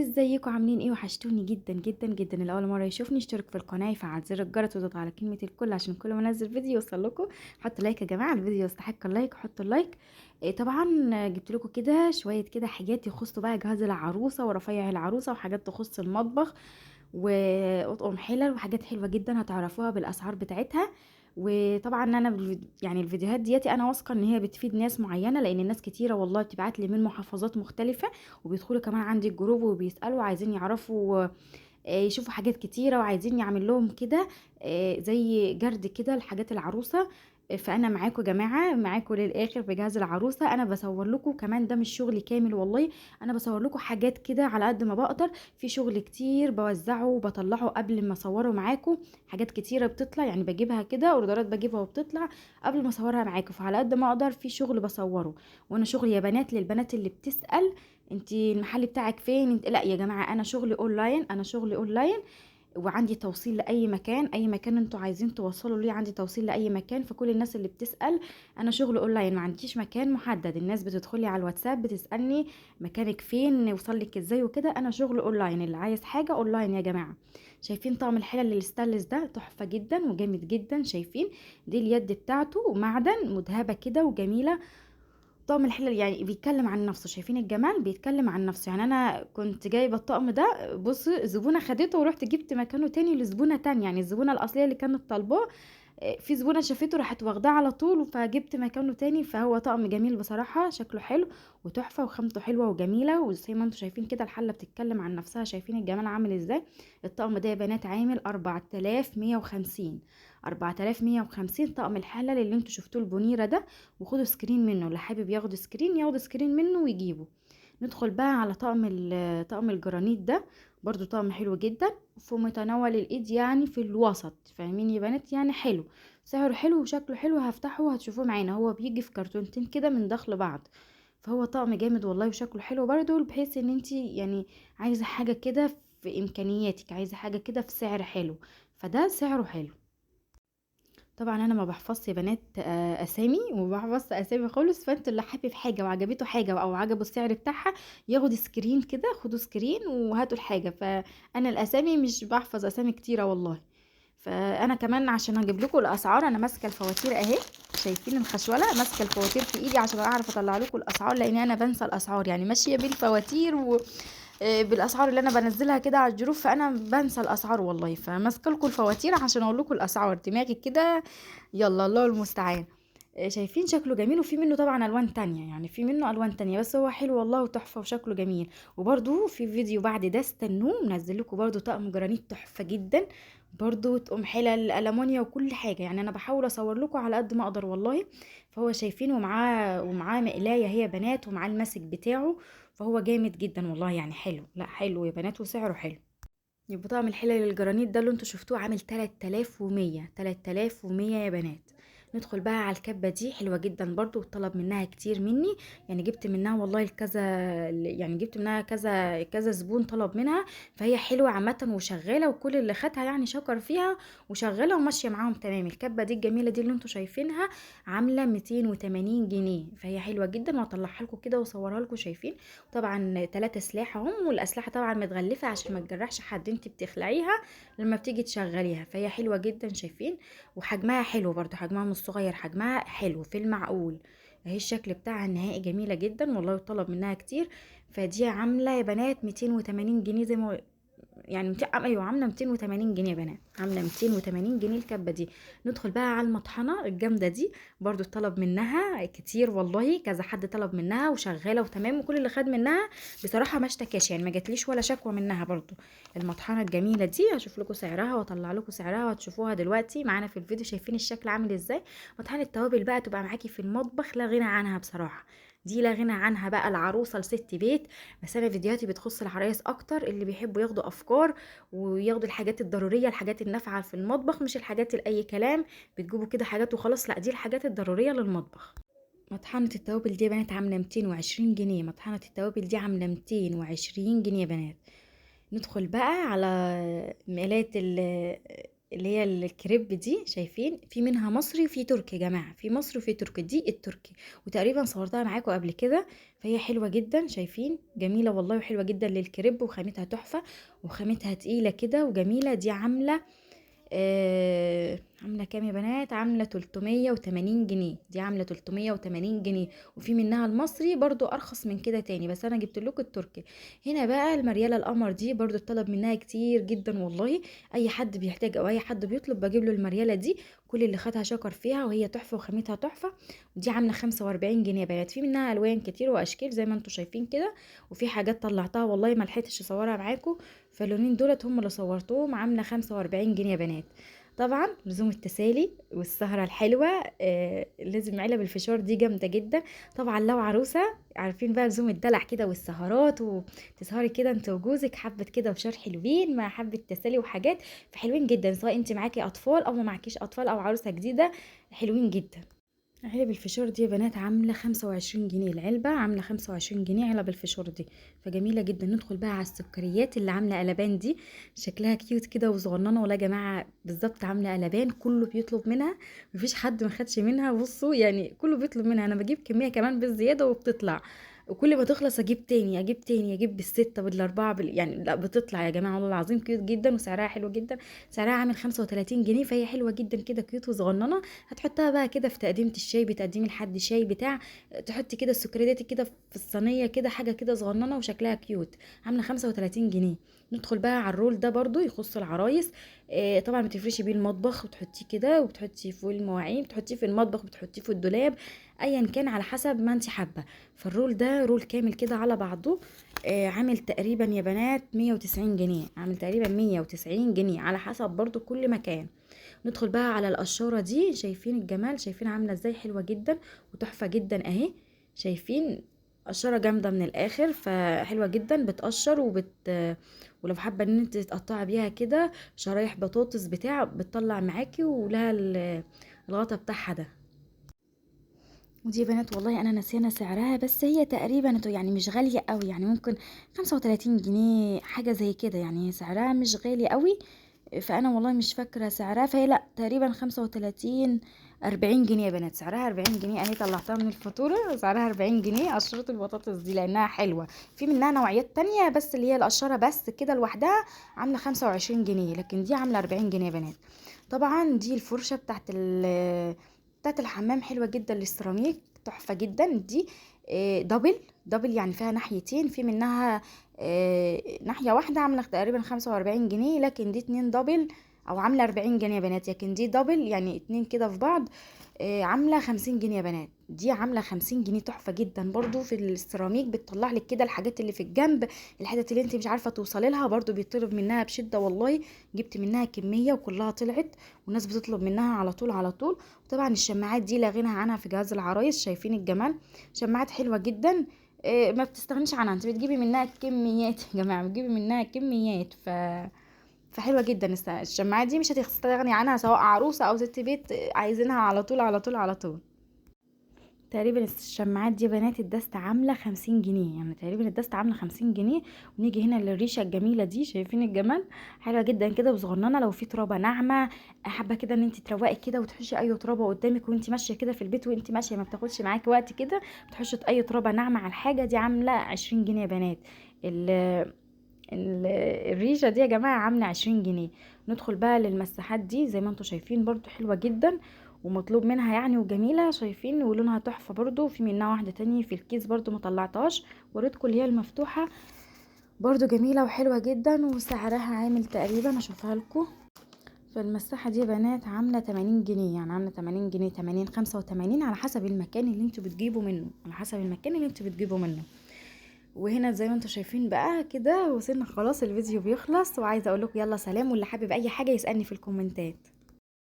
ازيكم عاملين ايه؟ وحشتوني جدا جدا جدا. اللي اول مره يشوفني اشترك في القناه، يفعل زر الجرس ويضغط على كلمه الكل عشان كل ما انزل فيديو يوصل لكم. حطوا لايك يا جماعه، الفيديو يستحق اللايك، حطوا اللايك. طبعا جبت لكم كده شويه كده حاجات يخصوا بقى جهاز العروسه ورفايع العروسه وحاجات تخص المطبخ واطقم حلل وحاجات حلوه جدا هتعرفوها بالاسعار بتاعتها. وطبعا انا يعني الفيديوهات دياتي انا واثقه ان هي بتفيد ناس معينه، لان ناس كتيره والله بتبعت لي من محافظات مختلفه وبيدخلوا كمان عندي الجروب وبيسالوا عايزين يعرفوا يشوفوا حاجات كتيرة وعايزين يعمل لهم كده زي جرد كده لحاجات العروسة. فانا معاكم يا جماعه، معاكم للاخر بجهاز العروسه. انا بصور لكم كمان، ده مش شغل كامل والله، انا بصور لكم حاجات كده على قد ما بقدر. في شغل كتير بوزعه وبطلعه قبل ما اصوره معاكم، حاجات كتيره بتطلع يعني بجيبها كده، اوردرات بجيبها وبتطلع قبل ما اصورها معاكم، فعلى قد ما اقدر في شغل بصوره. وانا شغل يا بنات للبنات اللي بتسأل انتي المحل بتاعك فين؟ لا يا جماعه، انا شغلي اونلاين، انا شغلي اونلاين وعندي توصيل لاي مكان، اي مكان انتوا عايزين توصلوا ليه عندي توصيل لاي مكان. فكل الناس اللي بتسأل، انا شغل اونلاين، ما عنديش مكان محدد. الناس بتدخلي على الواتساب بتسألني مكانك فين، نوصل لك ازاي وكده. انا شغل اونلاين، اللي عايز حاجه اونلاين يا جماعه. شايفين طقم الحلل الستانلس ده؟ تحفه جدا وجامد جدا. شايفين دي اليد بتاعته معدن مذهبه كده وجميله. طقم الحلل يعني بيتكلم عن نفسه، شايفين الجمال بيتكلم عن نفسه. يعني انا كنت جايبه الطقم ده، بص زبونه خدته ورحت جبت مكانه تاني لزبونه تانية، يعني الزبونه الاصليه اللي كانت طالباه في زبونه شافته راحت واخداه على طول، فجبت مكانه تاني. فهو طقم جميل بصراحه، شكله حلو وتحفه وخامته حلوه وجميله. وزي ما انتم شايفين كده الحله بتتكلم عن نفسها، شايفين الجمال عامل ازاي. الطقم ده يا بنات عامل 4150. 4150 طقم الحلل اللي انتوا شفتوه البونيره ده. وخدوا سكرين منه، اللي حابب ياخد سكرين ياخد سكرين منه ويجيبه. ندخل بقى على طقم الجرانيت ده. برضو طقم حلو جدا في متناول الايد، يعني في الوسط، فاهمين يا بنات؟ يعني حلو، سعره حلو وشكله حلو. هفتحه وهتشوفوه معانا، هو بيجي في كرتونتين كده من داخل بعض. فهو طقم جامد والله وشكله حلو برضو، بحيث ان انتي يعني عايزه حاجه كده في امكانياتك، عايزه حاجه كده في سعر حلو، فده سعره حلو. طبعا انا ما بحفظش يا بنات اسامي، وما بحفظش اسامي خالص. فانتوا اللي حابب حاجه وعجبته حاجه او عجبه السعر بتاعها ياخد سكرين كده، خدوا سكرين وهاتوا الحاجه. فانا الاسامي مش بحفظ اسامي كتيره والله. فانا كمان عشان اجيب لكم الاسعار انا ماسكه الفواتير اهي، شايفين الخشوله؟ ماسكه الفواتير في ايدي عشان اعرف اطلع لكم الاسعار، لان انا بنسى الاسعار، يعني ماشيه بالفواتير بالاسعار اللي انا بنزلها كده على الجروب، فانا بنسى الاسعار والله. فماسكه لكم الفواتير عشان اقول لكم الاسعار، دماغي كده. يلا الله المستعان. شايفين شكله جميل. وفي منه طبعا الوان تانية، يعني في منه الوان تانية، بس هو حلو والله وتحفه وشكله جميل. وبرده في فيديو بعد ده استنوه، منزل لكم برده طقم جرانيت تحفه جدا، برضو تقوم حلل الالمونيا وكل حاجه. يعني انا بحاول اصور لكم على قد ما اقدر والله. فهو شايفين، ومعاه مقلايه هي بنات، ومعاه الماسك بتاعه. فهو جامد جدا والله، يعني حلو، لا حلو يا بنات وسعره حلو. يبقى طقم الحلل الجرانيت ده اللي انتوا شفتوه عامل 3100. 3100 يا بنات. ندخل بقى على الكبة دي، حلوة جدا برضو وطلب منها كتير مني. يعني جبت منها والله الكذا، يعني جبت منها كذا كذا زبون طلب منها. فهي حلوة عامة وشغالة، وكل اللي خدها يعني شكر فيها وشغالة وماشية معاهم تمام. الكبة دي الجميلة دي اللي انتوا شايفينها عاملة 280 جنيه. فهي حلوة جدا، وهطلعها لكم كده واصورها لكم. شايفين طبعا 3 اسلاح اهم، والاسلحه طبعا متغلفه عشان ما تجرحش حد، انت بتخلعيها لما بتيجي تشغليها. فهي حلوه جدا شايفين. وحجمها حلو برضو، حجمها مش صغير، حجمها حلو في المعقول. اهي الشكل بتاعها النهائي جميله جدا والله، وطلب منها كتير. فدي عامله يا بنات 280 جنيه زي ما يعني ايوه عامله 280 جنيه يا بنات، عامله 280 جنيه الكبه دي. ندخل بقى على المطحنه الجامده دي، برضو طلب منها كتير والله، كذا حد طلب منها وشغاله وتمام، وكل اللي خد منها بصراحه ما اشتكاش، يعني ما جاتليش ولا شكوى منها برضو. المطحنه الجميله دي هشوف لكم سعرها واطلع لكم سعرها وهتشوفوها دلوقتي معانا في الفيديو. شايفين الشكل عامل ازاي؟ مطحنه التوابل بقى تبقى معاكي في المطبخ لا غنى عنها بصراحه. دي لا غنى عنها بقى، العروسه لست بيت. بس انا فيديوهاتي بتخص العرايس اكتر، اللي بيحبوا ياخدوا افكار وياخدوا الحاجات الضروريه، الحاجات النافعه في المطبخ، مش الحاجات الاي كلام بتجيبوا كده حاجات وخلاص، لا دي الحاجات الضروريه للمطبخ. مطحنة التوابل دي يا بنات عاملة 220 جنيه. مطحنة التوابل دي عاملة 220 جنيه يا بنات. ندخل بقى على مقلاية اللي هي الكريب دي، شايفين في منها مصري وفي تركي يا جماعه، في مصري وفي تركي، دي التركي، وتقريبا صورتها معاكم قبل كده. فهي حلوه جدا، شايفين جميله والله، وحلوه جدا للكريب، وخامتها تحفه، وخامتها تقيله كده وجميله. دي عامله عامله كام يا بنات؟ عامله 380 جنيه، دي عامله 380 جنيه. وفي منها المصري برضو ارخص من كده تاني، بس انا جبت لكم التركي. هنا بقى المرياله القمر دي برضو الطلب منها كتير جدا والله، اي حد بيحتاج او اي حد بيطلب بجيب له المرياله دي. كل اللي خدها شكر فيها، وهي تحفه وخامتها تحفه. ودي عامله 45 جنيه يا بنات. في منها الوان كتير واشكال زي ما انتم شايفين كده، وفي حاجات طلعتها والله ما لحقتش اصورها معاكم، فاللونين دولت هم اللي صورتهم. عامله 45 جنيه يا بنات. طبعا لزوم التسالي والسهرة الحلوة، لازم علب الفشار دي جامدة جدا. طبعا لو عروسة عارفين بقى لزوم الدلع كده والسهرات، وتسهري كده انت وجوزك حبة كده وفشار حلوين مع حبة تسالي وحاجات، فحلوين جدا سواء انت معاكي اطفال او ما معكيش اطفال او عروسة جديدة، حلوين جدا. علب الفشار دي يا بنات عاملة 25 جنيه، العلبة عاملة 25 جنيه علب الفشار دي، فجميلة جدا. ندخل بقى على السكريات اللي عاملة قلبان دي، شكلها كيوت كده وصغننة، ولا يا جماعة بالظبط عاملة قلبان، كله بيطلب منها، مفيش حد ما خدش منها. بصوا يعني كله بيطلب منها، انا بجيب كمية كمان بالزيادة وبتطلع، وكل ما تخلص اجيب تاني، اجيب تاني، اجيب بالستة بالاربعة يعني لا بتطلع يا جماعة والله العظيم كيوت جدا، وسعرها حلو جدا. سعرها عامل 35 جنيه، فهي حلوة جدا كده كيوت وصغننة. هتحطها بقى كده في تقديمة الشاي، بتقدمي لحد شاي بتاع، تحطي كده السكريات كده في الصينية كده، حاجة كده صغننة وشكلها كيوت. عاملة 35 جنيه. ندخل بقى على الرول ده برضو يخص العرايس. طبعا بتفرشي بيه المطبخ وتحطيه كده، وبتحطيه فوق المواعين، بتحطيه في المطبخ، بتحطيه في الدولاب، ايا كان على حسب ما انت حابه. فالرول ده رول كامل كده على بعضه، عامل تقريبا يا بنات 190 جنيه، عامل تقريبا 190 جنيه على حسب برضو كل مكان. ندخل بقى على القشورة دي، شايفين الجمال؟ شايفين عاملة ازاي؟ حلوة جدا وتحفة جدا اهي. شايفين قشرة جامدة من الاخر، فحلوة جدا بتقشر ولو حابة ان انت تقطعي بيها كده شرايح بطاطس بتاع، بتطلع معاكي، ولها الغطا بتاعها ده. ودي يا بنات والله انا نسينا سعرها، بس هي تقريبا يعني مش غالية قوي، يعني ممكن 35 جنيه حاجة زي كده، يعني سعرها مش غالي قوي. فانا والله مش فاكره سعرها، فهي لا تقريبا 35 40 جنيه يا بنات، سعرها 40 جنيه، انا طلعتها من الفاتوره سعرها 40 جنيه. قشره البطاطس دي لانها حلوه، في منها نوعيات تانية بس اللي هي القشره بس كده لوحدها عامله 25 جنيه، لكن دي عامله 40 جنيه يا بنات. طبعا دي الفرشه بتاعت الحمام، حلوه جدا للسيراميك، تحفه جدا دي. دبل دبل يعني فيها ناحيتين، في منها ناحية واحدة عاملة تقريبا 45 جنيه، لكن دي اتنين دبل، او عاملة 40 جنيه يا بنات، لكن دي دبل يعني اتنين كده في بعض، عاملة 50 جنيه يا بنات. دي عاملة 50 جنيه، تحفة جدا برضو في السيراميك، بتطلع لك كده الحاجات اللي في الجنب، الحاجات اللي انت مش عارفة توصلي لها، برضو بيطلب منها بشدة والله. جبت منها كمية وكلها طلعت، والناس بتطلب منها على طول على طول. وطبعا الشماعات دي لا غنى عنها في جهاز العرايس، شايفين الجمال؟ شماعات حلوة جدا، ما بتستغنيش عنها، انت بتجيبي منها كميات يا جماعه، بتجيبي منها كميات فحلوه جدا. الشماعات دي مش هتستغني عنها سواء عروسه او ست بيت، عايزينها على طول على طول على طول. تقريبا الشماعات دي بنات الدست عامله 50 جنيه، يعني تقريبا الدست عامله 50 جنيه. ونيجي هنا للريشه الجميله دي، شايفين الجمال؟ حلوه جدا كده وصغننه، لو في ترابه ناعمه حابه كده ان انت تروقي كده وتحشي اي ترابه قدامك وانت ماشيه كده في البيت، وانت ماشيه ما بتاخدش معاكي وقت كده، بتحشي اي ترابه ناعمه على الحاجه دي، عامله 20 جنيه يا بنات. ال ال- الريشه دي يا جماعه عامله 20 جنيه. ندخل بقى للمساحات دي، زي ما انتم شايفين برضو حلوه جدا ومطلوب منها يعني وجميله، شايفين؟ ولونها تحفه برضو. في منها واحده تانية في الكيس برضو مطلعتهاش، وريتكم اللي هي المفتوحه، برضو جميله وحلوه جدا، وسعرها عامل تقريبا اشوفها لكم. فالمساحه دي يا بنات عامله 80 جنيه، يعني عامله 80 جنيه، 80 85 على حسب المكان اللي انتوا بتجيبوا منه، على حسب المكان اللي انتوا بتجيبوا منه. وهنا زي ما انتم شايفين بقى كده وصلنا خلاص، الفيديو بيخلص، وعايزه اقول لكم يلا سلام، واللي حابب اي حاجه يسالني في الكومنتات.